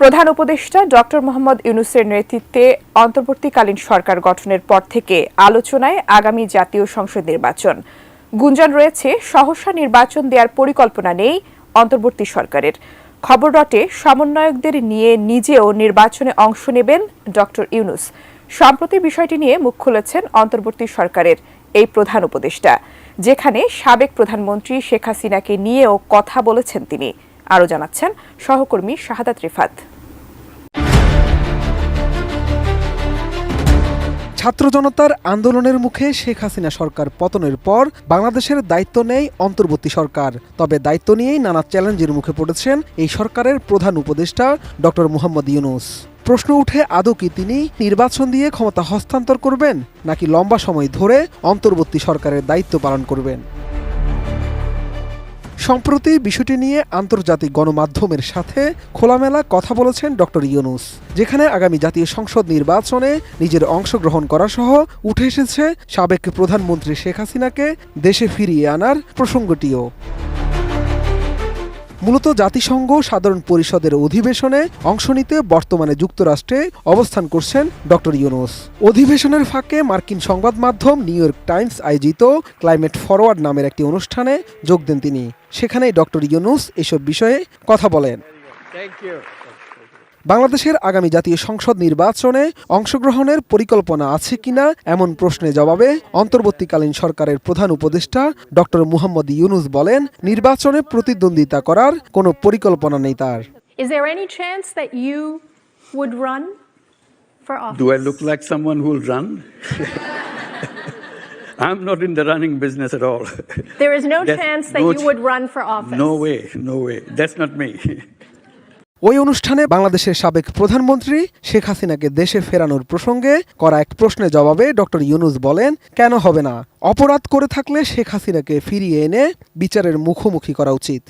প্রধান উপদেষ্টা ডক্টর মোহাম্মদ ইউনূসের নেতৃত্বে অন্তর্বর্তীকালীন সরকার গঠনের পর থেকে আলোচনায় আগামী জাতীয় সংসদ নির্বাচন। গুঞ্জন রয়েছে সহসা নির্বাচন দেওয়ার পরিকল্পনা নেই অন্তর্বর্তী সরকারের। খবর রটে সমন্বয়কদের নিয়ে নিজেও নির্বাচনে অংশ নেবেন ডক্টর ইউনূস। সম্প্রতি বিষয়টি নিয়ে মুখ খুলেছেন অন্তর্বর্তী সরকারের এই প্রধান উপদেষ্টা, যেখানে সাবেক প্রধানমন্ত্রী শেখ হাসিনাকে নিয়েও কথা বলেছেন তিনি। আরও জানাচ্ছেন সহকর্মী শাহাদাত রিফাত। ছাত্র জনতার আন্দোলনের মুখে শেখ হাসিনা সরকার পতনের পর বাংলাদেশের দায়িত্ব নেয় অন্তর্বর্তী সরকার। তবে দায়িত্ব নিয়েই নানা চ্যালেঞ্জের মুখে পড়েছেন এই সরকারের প্রধান উপদেষ্টা ডক্টর মোহাম্মদ ইউনূস। প্রশ্ন উঠে আদৌ কি তিনি নির্বাচন দিয়ে ক্ষমতা হস্তান্তর করবেন, নাকি লম্বা সময় ধরে অন্তর্বর্তী সরকারের দায়িত্ব পালন করবেন? সম্প্রতি বিষয়টি নিয়ে আন্তর্জাতিক গণমাধ্যমের সাথে খোলামেলা কথা বলেছেন ডক্টর ইউনূস, যেখানে আগামী জাতীয় সংসদ নির্বাচনে নিজের অংশগ্রহণ করা সহ উঠে এসেছে সাবেক প্রধানমন্ত্রী শেখ হাসিনাকে দেশে ফিরিয়ে আনার প্রসঙ্গটিও। মূলত জাতিসংঘ সাধারণ পরিষদের অধিবেশনে অংশ নিতে বর্তমানে যুক্তরাষ্ট্রে অবস্থান করছেন ডক্টর ইউনূস। অধিবেশনের ফাঁকে মার্কিন সংবাদ মাধ্যম নিউ ইয়র্ক টাইমস আয়োজিত ক্লাইমেট ফরওয়ার্ড নামের একটি অনুষ্ঠানে যোগ দেন তিনি। সেখানেই ডক্টর ইউনূস এসব বিষয়ে কথা বলেন। বাংলাদেশের আগামী জাতীয় সংসদ নির্বাচনে অংশগ্রহণের পরিকল্পনা আছে কিনা এমন প্রশ্নে জবাবে অন্তর্বর্তীকালীন সরকারের প্রধান উপদেষ্টা ডক্টর মোহাম্মদ ইউনূস বলেন, নির্বাচনে প্রতিদ্বন্দ্বিতা করার কোনো পরিকল্পনা নেই তার। Is there any chance that you would run for office? Do I look like someone who will run? I'm not in the running business at all. There is no chance that you would run for office? No way. That's not me. ওই অনুষ্ঠানে বাংলাদেশের সাবেক প্রধানমন্ত্রী শেখ হাসিনাকে দেশে ফেরানোর প্রসঙ্গে করা এক প্রশ্নের জবাবে ডক্টর ইউনূস বলেন, কেন হবে না? অপরাধ করে থাকলে শেখ হাসিনাকে ফিরিয়ে এনে বিচারের মুখোমুখি করা উচিত।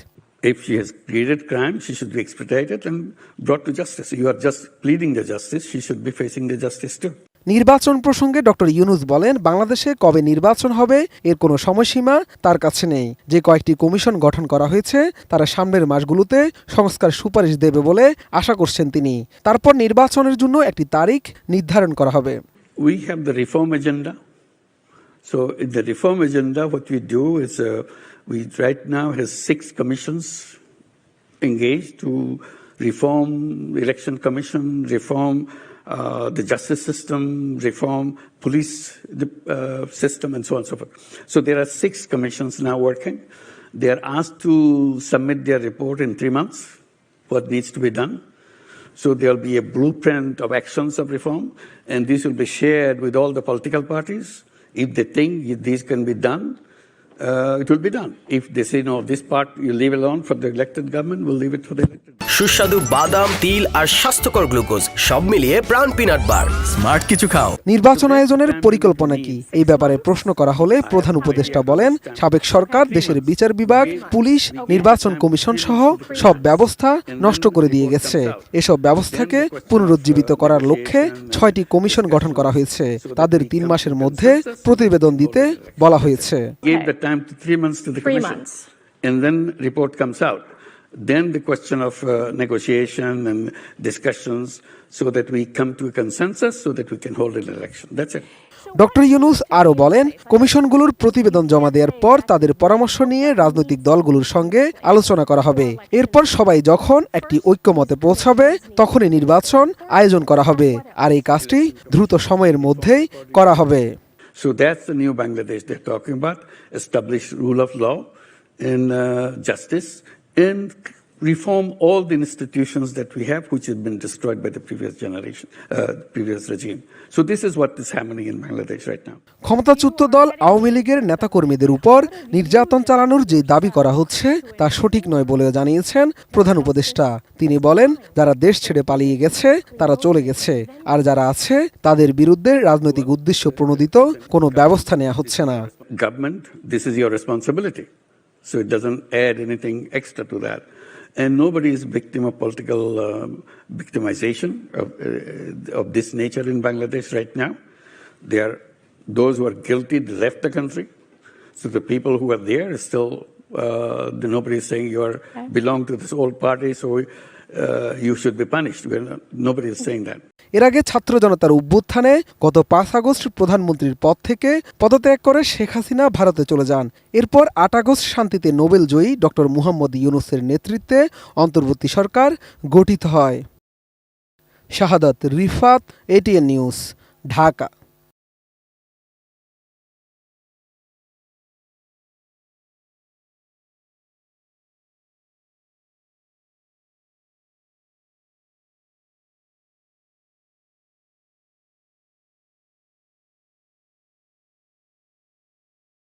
If she has created crime, she should be expedited and brought to justice. You are just pleading the justice. She should be facing the justice too. নির্বাচন প্রসঙ্গে ডক্টর ইউনূস বলেন, বাংলাদেশে কবে নির্বাচন হবে এর কোনো সময়সীমা তার কাছে নেই। যে কয়েকটি কমিশন গঠন করা হয়েছে তারা সামনের মাসগুলোতে সংস্কার সুপারিশ দেবে বলে আশা করছেন তিনি। তারপর নির্বাচনের জন্য একটি তারিখ নির্ধারণ করা হবে। We have the reform agenda. So in the reform agenda, what we do is we right now has 6 commissions engaged to reform the election commission, reform the justice system, reform police system, and so on and so forth. So there are 6 commissions now working. They are asked to submit their report in 3 months, what needs to be done. So there will be a blueprint of actions of reform, and this will be shared with all the political parties. If they think these can be done, it will be done. If they say, no, this part you leave alone for the elected government, we'll leave it for the elected. সুস্বাদু বাদাম, তিল আর স্বাস্থ্যকর glucose সব মিলিয়ে প্রাণ peanut বার। Smart কিছু খাও। নির্বাচন আয়োজনের পরিকল্পনা কি, এই ব্যাপারে প্রশ্ন করা হলে প্রধান উপদেষ্টা বলেন, সাবেক সরকার দেশের বিচার বিভাগ, পুলিশ, নির্বাচন কমিশন সহ সব ব্যবস্থা নষ্ট করে দিয়ে গেছে। এসব ব্যবস্থাকে পুনরুজ্জীবিত করার লক্ষ্যে 6টি কমিশন গঠন করা হয়েছে। তাদের 3 মাসের মধ্যে প্রতিবেদন দিতে বলা হয়েছে। Give the time to 3 months to the commission, and then report comes out. Then the question of negotiation and discussions so that we come to a consensus so that we can hold an election. That's it. Doctor Yunus আরও বলেন, কমিশনগুলোর প্রতিবেদন জমা দেওয়ার পর তাদের পরামর্শ নিয়ে রাজনৈতিক দলগুলোর সঙ্গে আলোচনা করা হবে। এরপর সবাই যখন একটি ঐক্যমতে পৌঁছাবে তখনই নির্বাচন আয়োজন করা হবে, আর এই কাজটি দ্রুত সময়ের মধ্যেই করা হবে। So that's the new Bangladesh they're talking about, establish rule of law and justice, and reform all the institutions that we have, which have been destroyed by the previous generation, previous regime. So this is what is happening in Bangladesh right now. ক্ষমতাচ্যুত দল আওয়ামী লীগের নেতাকর্মীদের উপর নির্যাতন চালানোর যে দাবি করা হচ্ছে তা সঠিক নয় বলে জানিয়েছেন প্রধান উপদেষ্টা। তিনি বলেন, যারা দেশ ছেড়ে পালিয়ে গেছে তারা চলে গেছে, আর যারা আছে তাদের বিরুদ্ধে রাজনৈতিক উদ্দেশ্য প্রণোদিত কোনো ব্যবস্থা নেওয়া হচ্ছে না। Government, this is your responsibility. So it doesn't add anything extra to that. And nobody is victim of political victimization of this nature in Bangladesh right now. They are those who are guilty left the country. So the people who are there is still nobody is saying you belong to this old party. So you should be punished. Nobody is saying that. এর আগে ছাত্র জনতার অভ্যুত্থানে গত 5 August প্রধানমন্ত্রীর পদ থেকে পদত্যাগ করে শেখ হাসিনা ভারতে চলে যান। এরপর 8 আগস্ট শান্তিতে নোবেল জয়ী ডক্টর মুহাম্মদ ইউনূসের নেতৃত্বে অন্তর্বর্তী সরকার গঠিত হয়। শাহাদাত রিফাত, এটিএন নিউজ, ঢাকা।